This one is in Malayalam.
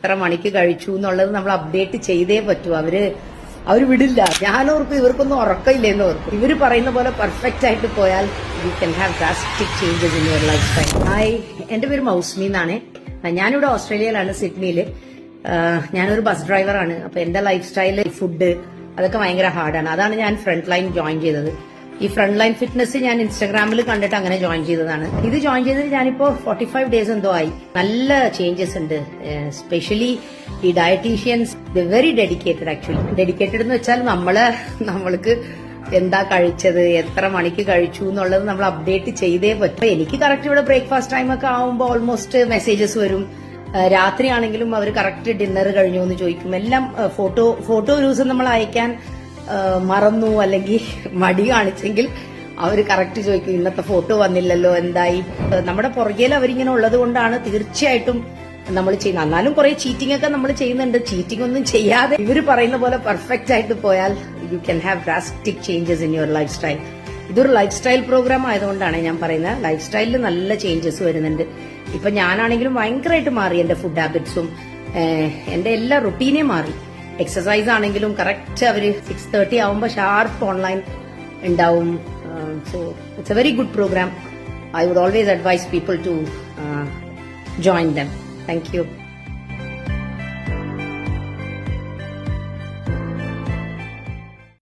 എത്ര മണിക്ക് കഴിച്ചു എന്നുള്ളത് നമ്മൾ അപ്ഡേറ്റ് ചെയ്തേ പറ്റൂ. അവർ വിടില്ല. ഞാനോർക്കും ഇവർക്കൊന്നും ഉറക്കമില്ലെന്ന് ഓർക്കും. ഇവർ പറയുന്ന പോലെ പെർഫെക്റ്റ് ആയിട്ട് പോയാൽ you can have drastic changes in your life style. Hi, എന്റെ പേര് മൗസ്മി എന്നാണ്. ഞാനിവിടെ ഓസ്ട്രേലിയയിലാണ്, സിഡ്നിയില്. ഞാനൊരു ബസ് ഡ്രൈവറാണ്. അപ്പൊ എന്റെ ലൈഫ് സ്റ്റൈല്, ഫുഡ്, അതൊക്കെ ഭയങ്കര ഹാർഡാണ്. അതാണ് ഞാൻ ഫ്രണ്ട് ലൈൻ ജോയിൻ ചെയ്തത്. ഈ ഫ്രണ്ട് ലൈൻ ഫിറ്റ്നസ് ഞാൻ ഇൻസ്റ്റാഗ്രാമിൽ കണ്ടിട്ട് അങ്ങനെ ജോയിൻ ചെയ്തതാണ്. ഇത് ജോയിൻ ചെയ്തത് ഞാനിപ്പോ 45 ഡേയ്സ് എന്തോ ആയി. നല്ല ചേഞ്ചസ് ഉണ്ട്. സ്പെഷ്യലി ഈ dietitians very dedicated. Actually dedicated എന്ന് വെച്ചാൽ നമ്മൾക്ക് എന്താ കഴിച്ചത്, എത്ര മണിക്ക് കഴിച്ചു എന്നുള്ളത് നമ്മൾ അപ്ഡേറ്റ് ചെയ്തേ പറ്റും. എനിക്ക് കറക്റ്റ് ഇവിടെ ബ്രേക്ക്ഫാസ്റ്റ് ടൈം ഒക്കെ ആവുമ്പോൾ ഓൾമോസ്റ്റ് മെസ്സേജസ് വരും. രാത്രിയാണെങ്കിലും അവർ കറക്റ്റ് ഡിന്നർ കഴിഞ്ഞു എന്ന് ചോദിക്കും. എല്ലാം ഫോട്ടോ ഒരു ദിവസം നമ്മൾ അയക്കാൻ മറന്നു അല്ലെങ്കിൽ മടി കാണിച്ചെങ്കിൽ അവർ കറക്റ്റ് ചോദിക്കും, ഇന്നത്തെ ഫോട്ടോ വന്നില്ലല്ലോ, എന്തായി. നമ്മുടെ പുറകേൽ അവരിങ്ങനെ ഉള്ളത് കൊണ്ടാണ് തീർച്ചയായിട്ടും നമ്മൾ ചെയ്യുന്നത്. എന്നാലും കുറെ ചീറ്റിംഗ് ഒക്കെ നമ്മൾ ചെയ്യുന്നുണ്ട്. ചീറ്റിംഗ് ഒന്നും ചെയ്യാതെ ഇവർ പറയുന്ന പോലെ പെർഫെക്റ്റ് ആയിട്ട് പോയാൽ you can have drastic changes in your life style. ഇതൊരു ലൈഫ് സ്റ്റൈൽ പ്രോഗ്രാം ആയതുകൊണ്ടാണ് ഞാൻ പറയുന്നത്. ലൈഫ് സ്റ്റൈലിൽ നല്ല ചേഞ്ചസ് വരുന്നുണ്ട്. ഇപ്പൊ ഞാനാണെങ്കിലും ഭയങ്കരമായിട്ട് മാറി. എന്റെ ഫുഡ് ഹാബിറ്റ്സും എന്റെ എല്ലാ റുട്ടീനേ മാറി. എക്സസൈസ് ആണെങ്കിലും കറക്റ്റ് അവര് 6:30 ആവുമ്പോൾ ഷാർപ്പ് ഓൺലൈൻ ഉണ്ടാവും. So it's a very good programme. I would always advise people to join them. Thank you.